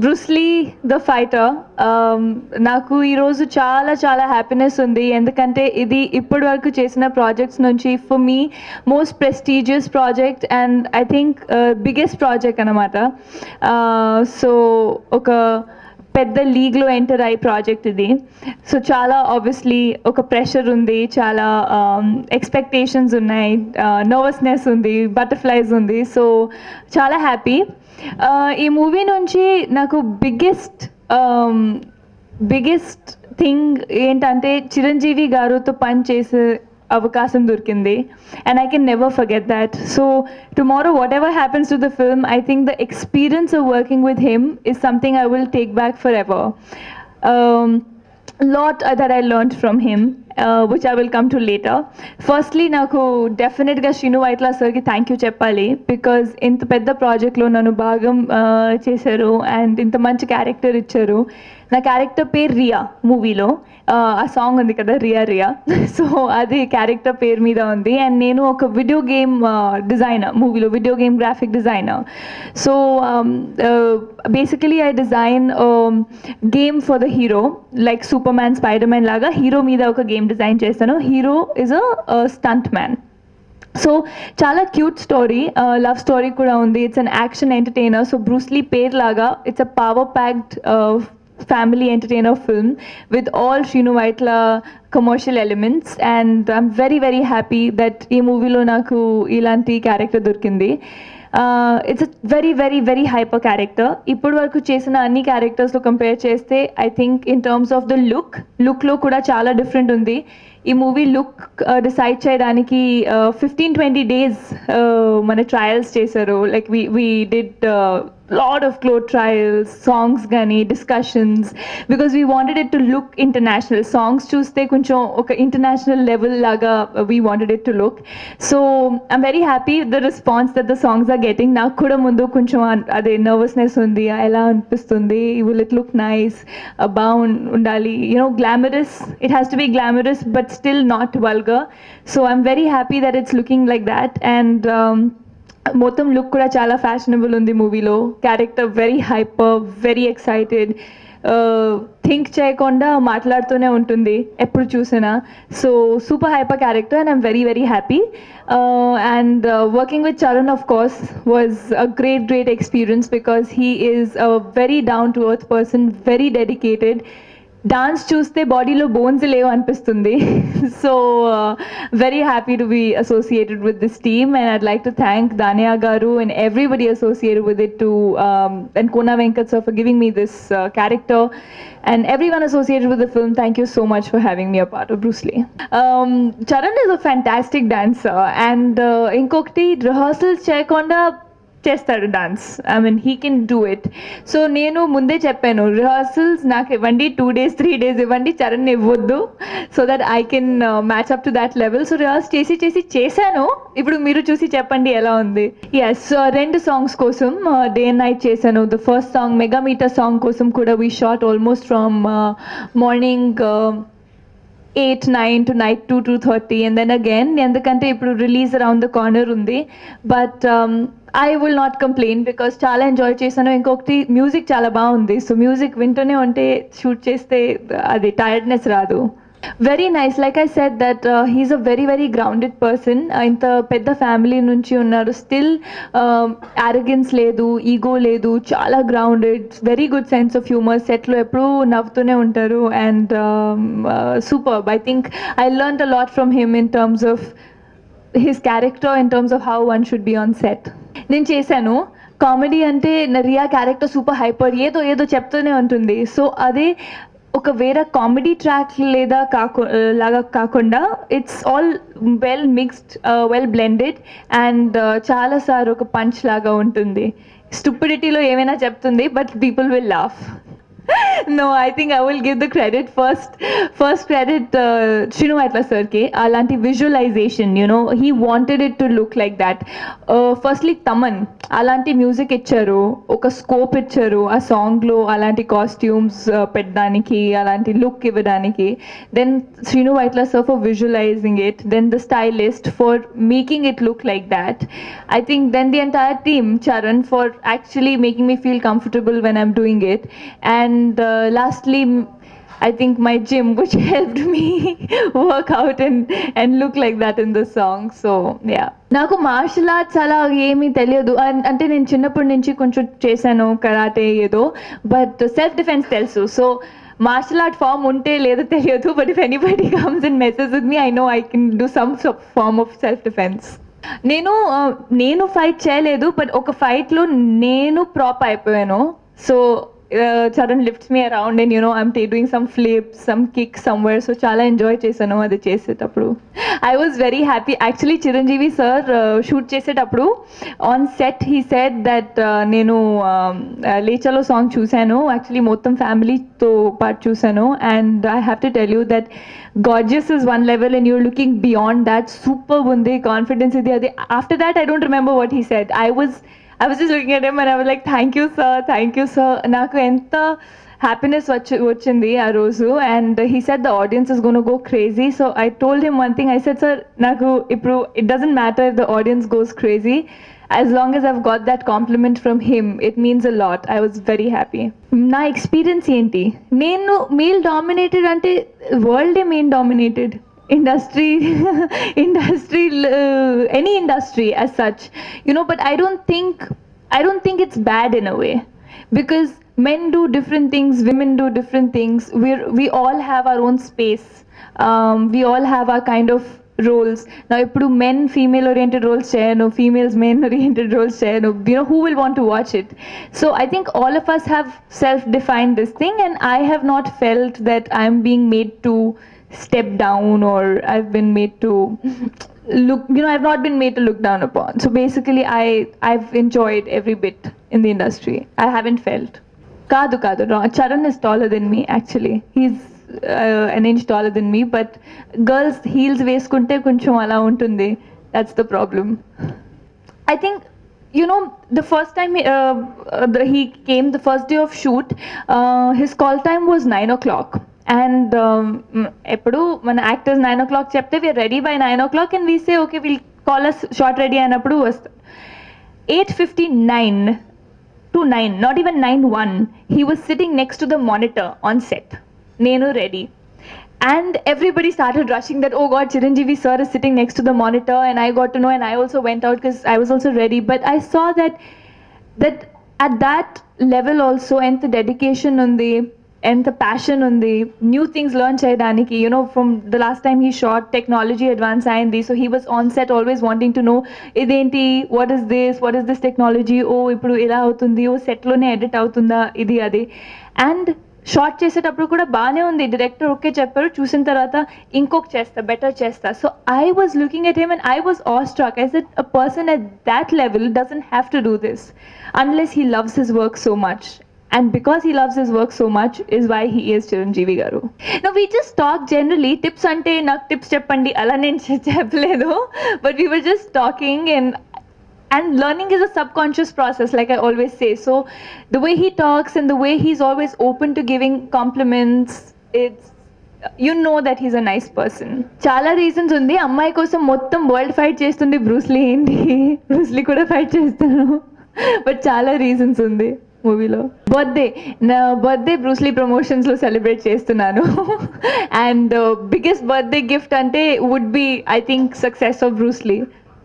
Bruce Lee the fighter. నాకు ఈరోజు చాలా చాలా హ్యాపీనెస్ ఉంది, ఎందుకంటే ఇది ఇప్పటి వరకు చేసిన ప్రాజెక్ట్స్ నుంచి for me most prestigious project and I think biggest project అనమాట. సో ఒక పెద్ద లీగ్లో ఎంటర్ అయ్యే ప్రాజెక్ట్ ఇది. సో చాలా ఆబ్వియస్లీ ఒక ప్రెషర్ ఉంది, చాలా ఎక్స్పెక్టేషన్స్ ఉన్నాయి, నర్వస్నెస్ ఉంది, బటర్ఫ్లైస్ ఉంది. సో చాలా హ్యాపీ. ఈ మూవీ నుంచి నాకు బిగ్గెస్ట్ థింగ్ ఏంటంటే చిరంజీవి గారుతో పని చేసే అవకాశం దొరికింది, and I can never forget that. So tomorrow whatever happens to the film, I think the experience of working with him is something I will take back forever. Lot that I learned from him, which I will come to later. Firstly, నాకు డెఫినెట్గా శ్రీను వైట్ల సార్కి thank you చెప్పాలి, because ఇంత పెద్ద ప్రాజెక్ట్లో నన్ను భాగం చేశారు అండ్ ఇంత మంచి క్యారెక్టర్ ఇచ్చారు. నా క్యారెక్టర్ పేరు రియా మూవీలో, ఆ సాంగ్ ఉంది కదా రియా రియా, సో అది క్యారెక్టర్ పేరు మీద ఉంది. అండ్ నేను ఒక వీడియో గేమ్ డిజైనర్, మూవీలో video game graphic designer. So basically I design game for the hero, like Superman, Spiderman లాగా హీరో మీద ఒక గేమ్ డిజైన్ చేస్తాను. Hero is a stuntman. So చాలా క్యూట్ స్టోరీ, లవ్ స్టోరీ కూడా ఉంది. It's an action entertainer. So Bruce Lee పేర్ లాగా it's a power packed family entertainer film with all Shrinu Vaitla commercial elements, and I'm very very happy that ee movie lo naku ilanti character dorkindi. It's a very very very hyper character. Ippudu varaku chesina anni characters lo compare cheste I think in terms of the look lo kuda chala different undi. ఈ movie look decide చేయడానికి 15-20 days మన trials చేశారు. Like we did lot of clothes trials, songs gani, discussions, because we wanted it to look international. Songs chuste koncham oka international level laga we wanted it to look. So I'm very happy the response that the songs are getting. Naaku kuda mundu koncham ade nervousness undi, ela anpistundi, will it look nice, bound undali, you know, glamorous. It has to be glamorous but still not vulgar. So I'm very happy that it's looking like that. And మొత్తం look కూడా చాలా fashionable ఉంది మూవీలో. Character very hyper, very excited, think చేయకుండా మాట్లాడుతూనే ఉంటుంది ఎప్పుడు చూసినా. So super hyper character and I'm very very happy. And working with Charan of course was a great experience, because he is a very down to earth person, very dedicated. Dance చూస్తే బాడీలో bones లేవు అనిపిస్తుంది. So very happy to be associated with this team, and I'd like to thank దానియా గారు and everybody associated with it, to and Kona Venkat sir for giving me this character, and everyone associated with the film. Thank you so much for having me a part of Bruce Lee. Charan is a fantastic dancer, and inkokti rehearsals cheyakonda చేస్తాడు dance. I mean he can do it. So నేను ముందే చెప్పాను, rehearsals నాకు ఇవ్వండి, 2 days 3 days ఇవ్వండి, చరణ్ ఇవ్వద్దు, so that I can match up to that level. So rehearse చేశాను. ఇప్పుడు మీరు చూసి చెప్పండి ఎలా ఉంది. ఎస్, 2 songs కోసం డే అండ్ నైట్ చేశాను. ద ఫస్ట్ సాంగ్ మెగామీటర్ సాంగ్ కోసం కూడా we shot almost from morning 8-9 to night 2-2:30, and then again ఎందుకంటే ఇప్పుడు రిలీజ్ అరౌండ్ ద కార్నర్ ఉంది. But I will not complain, because చాలా ఎంజాయ్ చేశాను. ఇంకొకటి మ్యూజిక్ చాలా బాగుంది. సో మ్యూజిక్ వింటూనే ఉంటే షూట్ చేస్తే అది టైర్డ్నెస్ రాదు. Very nice. Like I said that he is a very very grounded person. ఇంత పెద్ద ఫ్యామిలీ నుంచి ఉన్నారు, స్టిల్ యారగెన్స్ లేదు, ఈగో లేదు, చాలా grounded, very good sense of humour. సెట్లో ఎప్పుడూ నవ్వుతూనే ఉంటారు. And superb. I think I learned a lot from him in terms of his character, in terms of how one should be on set. నేను చేశాను comedy అంటే Riya character super hyper, ఏదో చెప్తూనే ఉంటుంది. సో అదే ఒక వేరే కామెడీ ట్రాక్ లేదా లాగా కాకుండా it's all well mixed, well blended, and చాలాసార్లు ఒక పంచ్ లాగా ఉంటుంది. స్టూపిడిటీలో ఏమైనా చెప్తుంది, but people will laugh. No, I think I will give the credit first. First credit Shrinu Vaitla sir ke. Alanti visualization, you know, he wanted it to look like that. Firstly, Taman, alanti music icharu, oka scope icharu, a song lo, alanti costumes peddaniki, alanti look ivadaniki. Then Shrinu Vaitla sir for visualizing it. Then the stylist for making it look like that. I think then the entire team, Charan, for actually making me feel comfortable when I'm doing it. And lastly, I think my gym, which helped me work out and look like that in the song. So yeah, నాకు martial arts అలా ఏమీ తెలియదు. అంటే నేను చిన్నప్పటి నుంచి కొంచెం చేశాను కరాటే ఏదో, బట్ సెల్ఫ్ డిఫెన్స్ తెలుసు. సో మార్షల్ ఆర్ట్ ఫామ్ ఉంటే లేదో తెలియదు, but if anybody comes and message with me, I know I can do some form of self defence. నేను ఫైట్ చేయలేదు, బట్ ఒక ఫైట్లో నేను ప్రాప్ అయిపోయాను. So Charan lifts me around and, you know, I'm doing some flips, some kicks somewhere. So chala enjoy chesanu adi chesetappudu. I was very happy. Actually, Chiranjeevi sir shoot chesetappudu on set he said that nenu Lechalo song chusanu. Actually, mottam family to part chusanu, and I have to tell you that gorgeous is one level and you're looking beyond that. Super bunde confidence idi adi. After that, I don't remember what he said. I was just looking at him and I was like, thank you sir. Naku enta happiness vachindi aa roju, and he said the audience is going to go crazy. So I told him one thing. I said, sir, naku ippudu it doesn't matter if the audience goes crazy, as long as I've got that compliment from him, it means a lot. I was very happy. Na experience enti, nenu male dominated ante world e male dominated industry any industry as such, you know, but I don't think it's bad in a way, because men do different things, women do different things. We all have our own space. We all have our kind of roles. Now ippudu men female oriented roles cheyanu, females men oriented roles cheyanu, you know, who will want to watch it? So I think all of us have self defined this thing, and I have not felt that I'm being made to step down, or I've been made to look, you know, I've not been made to look down upon. So basically I've enjoyed every bit in the industry. I haven't felt kadu Charan is taller than me. Actually, he's an inch taller than me, but girls heels veskunte koncham ala untundi. That's the problem. I think, you know, the first time he came, the first day of shoot, his call time was 9 o'clock. And ఎప్పుడు మన actors 9 o'clock చెప్తే we are ready by 9 o'clock and we say okay we'll call us shot ready అయినప్పుడు వస్తాం. 8:59 to 9, not even 9:01, he was sitting next to the monitor on set. నేను ready, and everybody started rushing that, oh god, Chiranjeevi sir is sitting next to the monitor, and I got to know, and I also went out because I was also ready. But I saw that at that level also ఎంత dedication ఉంది, ఎంత passion ఉంది, new things learn చేయడానికి. You know from the last time he shot technology advance అయింది, so he was on set always wanting to know ఇదేంటి, what is this technology, oh ఇప్పుడు ఎలా అవుతుంది, ఓ సెట్లోనే ఎడిట్ అవుతుందా, ఇది అది. అండ్ షార్ట్ చేసేటప్పుడు కూడా బాగానే ఉంది, డైరెక్టర్ ఓకే చెప్పారు, చూసిన తర్వాత ఇంకొక చేస్తా, బెటర్ చేస్తా. So I was looking at him and I was all struck. I said a person at that level doesn't have to do this unless he loves his work so much. And because he loves his work so much is why he is Chiranjeevi garu. Now we just talk generally, tips ante nak tips cheppandi ala nen cheppaledu, but we were just talking, and learning is a subconscious process, like I always say. So the way he talks and the way he's always open to giving compliments, it's, you know that he's a nice person. Chala reasons undi, అమ్మాయి కోసం మొత్తం world fight చేస్తుంది Bruce Lee ఏంటి, Bruce Lee కూడా fight చేస్తాను, but చాలా reasons ఉంది మూవీలో. నా బర్త్డే బ్రూస్లీ ప్రమోషన్స్లో సెలబ్రేట్ చేస్తున్నాను, అండ్ బిగ్గెస్ట్ బర్త్డే గిఫ్ట్ అంటే would be I think success of Bruce Lee.